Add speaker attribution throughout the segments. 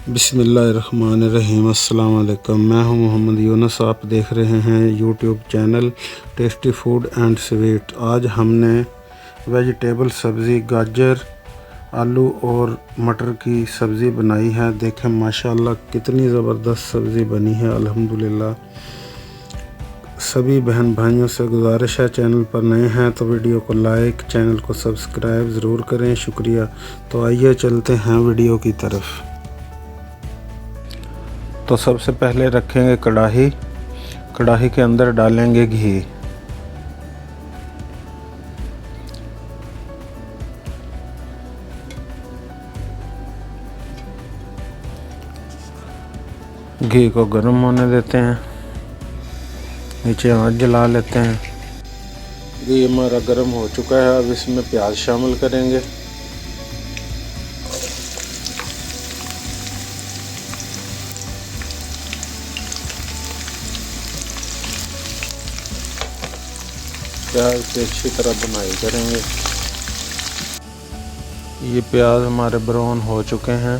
Speaker 1: बिस्मिल्लाहिर्रहमानिर्रहीम। अस्सलाम वालेकुम। मैं हूं मोहम्मद यूनुस। आप देख रहे हैं YouTube channel tasty food and sweet. आज हमने वेजिटेबल सब्ज़ी गाजर, आलू और मटर की सब्ज़ी बनाई है। देखें माशाल्लाह कितनी ज़बरदस्त सब्ज़ी बनी है अल्हम्दुलिल्लाह। सभी बहन भाइयों से गुजारिश है, चैनल पर नए हैं तो वीडियो को लाइक, चैनल को सब्सक्राइब ज़रूर करें, शुक्रिया। तो आइए चलते हैं वीडियो की तरफ। तो सबसे पहले रखेंगे कढ़ाई। कढ़ाई के अंदर डालेंगे घी। घी को गर्म होने देते हैं। नीचे आंच जला लेते हैं। घी हमारा गर्म हो चुका है। अब इसमें प्याज शामिल करेंगे। प्याज की अच्छी तरह भुनाई करेंगे। ये प्याज हमारे ब्राउन हो चुके हैं।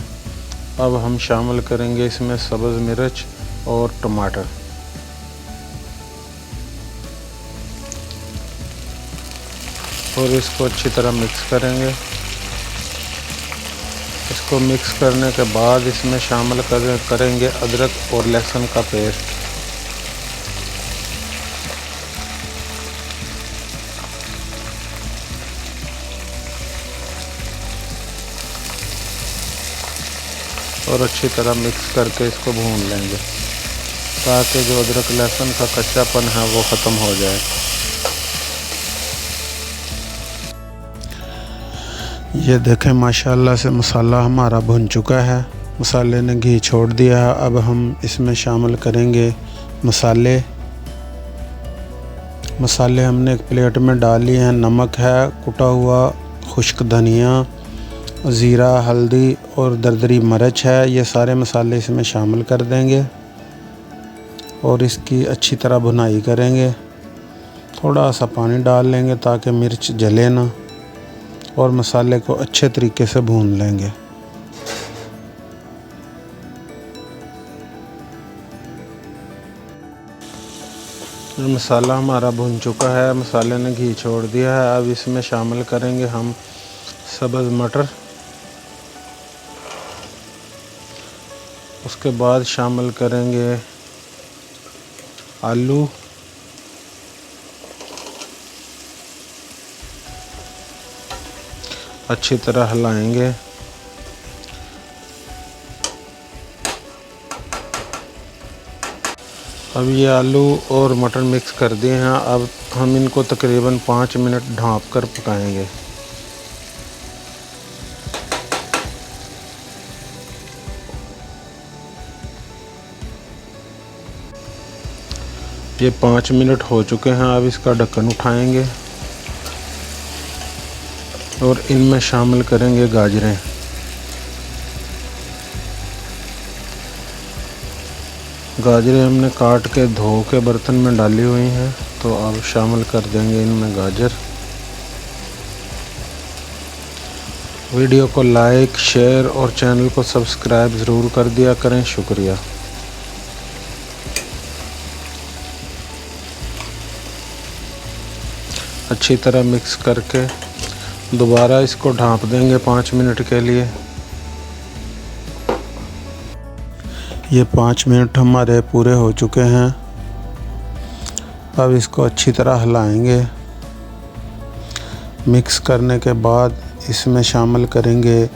Speaker 1: अब हम शामिल करेंगे इसमें सब्ज़ मिर्च और टमाटर। और इसको अच्छी तरह मिक्स करेंगे। इसको मिक्स करने के बाद इसमें शामिल करेंगे अदरक और लहसुन का पेस्ट। और अच्छी तरह मिक्स करके इसको भून लेंगे ताकि जो अदरक लहसुन का कच्चापन है वो ख़त्म हो जाए। ये देखें माशाल्लाह से मसाला हमारा भुन चुका है। मसाले ने घी छोड़ दिया है। अब हम इसमें शामिल करेंगे मसाले। मसाले हमने एक प्लेट में डाल लिए हैं। नमक है, कुटा हुआ खुश्क धनिया, ज़ीरा, हल्दी और दरदरी मिर्च है। ये सारे मसाले इसमें शामिल कर देंगे और इसकी अच्छी तरह भुनाई करेंगे। थोड़ा सा पानी डाल लेंगे ताकि मिर्च जले ना, और मसाले को अच्छे तरीके से भून लेंगे। मसाला हमारा भुन चुका है। मसाले ने घी छोड़ दिया है। अब इसमें शामिल करेंगे हम सब्ज़ मटर। उसके बाद शामिल करेंगे आलू। अच्छी तरह हिलाएंगे। अब ये आलू और मटर मिक्स कर दिए हैं। अब हम इनको तकरीबन 5 मिनट ढाँप कर पकाएंगे। ये 5 मिनट हो चुके हैं। अब इसका ढक्कन उठाएंगे और इनमें शामिल करेंगे गाजरें। गाजरें हमने काट के धो के बर्तन में डाली हुई हैं, तो अब शामिल कर देंगे इनमें गाजर। वीडियो को लाइक, शेयर और चैनल को सब्सक्राइब ज़रूर कर दिया करें, शुक्रिया। अच्छी तरह मिक्स करके दोबारा इसको ढाँप देंगे 5 मिनट के लिए। ये 5 मिनट हमारे पूरे हो चुके हैं। अब इसको अच्छी तरह हिलाएंगे। मिक्स करने के बाद इसमें शामिल करेंगे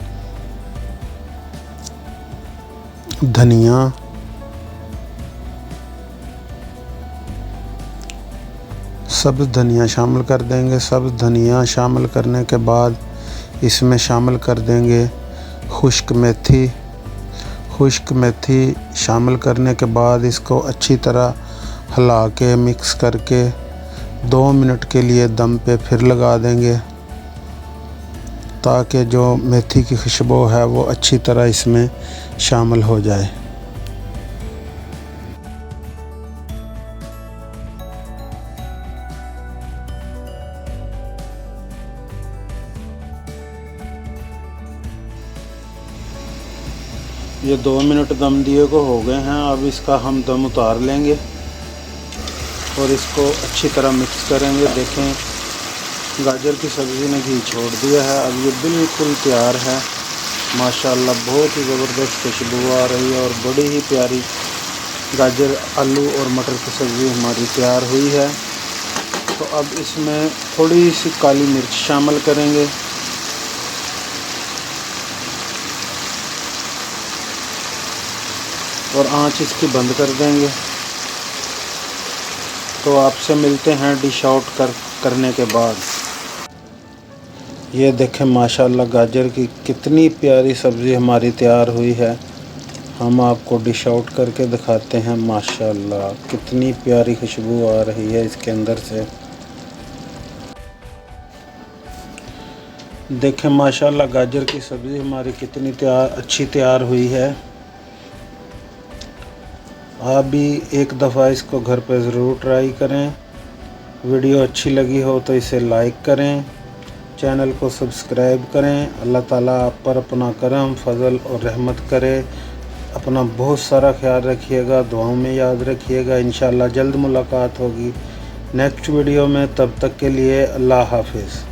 Speaker 1: धनिया, सब्ज़ धनिया शामिल कर देंगे। सब्ज़ धनिया शामिल करने के बाद इसमें शामिल कर देंगे खुश्क मेथी। खुश्क मेथी शामिल करने के बाद इसको अच्छी तरह हिला के मिक्स करके 2 मिनट के लिए दम पे फिर लगा देंगे ताकि जो मेथी की खुशबू है वो अच्छी तरह इसमें शामिल हो जाए। ये 2 मिनट दम दिए को हो गए हैं। अब इसका हम दम उतार लेंगे और इसको अच्छी तरह मिक्स करेंगे। देखें गाजर की सब्ज़ी ने घी छोड़ दिया है। अब ये बिल्कुल तैयार है। माशाल्लाह बहुत ही ज़बरदस्त खुशबू आ रही है और बड़ी ही प्यारी गाजर आलू और मटर की सब्ज़ी हमारी तैयार हुई है। तो अब इसमें थोड़ी सी काली मिर्च शामिल करेंगे। और आंच इसकी बंद कर देंगे। तो आपसे मिलते हैं डिश आउट करने के बाद। ये देखें माशाल्लाह गाजर की कितनी प्यारी सब्ज़ी हमारी तैयार हुई है। हम आपको डिश आउट करके दिखाते हैं। माशाल्लाह कितनी प्यारी खुशबू आ रही है इसके अंदर से। देखें माशाल्लाह गाजर की सब्ज़ी हमारी कितनी अच्छी तैयार हुई है। आप भी एक दफ़ा इसको घर पर ज़रूर ट्राई करें। वीडियो अच्छी लगी हो तो इसे लाइक करें, चैनल को सब्सक्राइब करें। अल्लाह ताला आप पर अपना करम फजल और रहमत करे। अपना बहुत सारा ख्याल रखिएगा, दुआओं में याद रखिएगा। इंशाअल्लाह जल्द मुलाकात होगी नेक्स्ट वीडियो में। तब तक के लिए अल्लाह हाफिज़।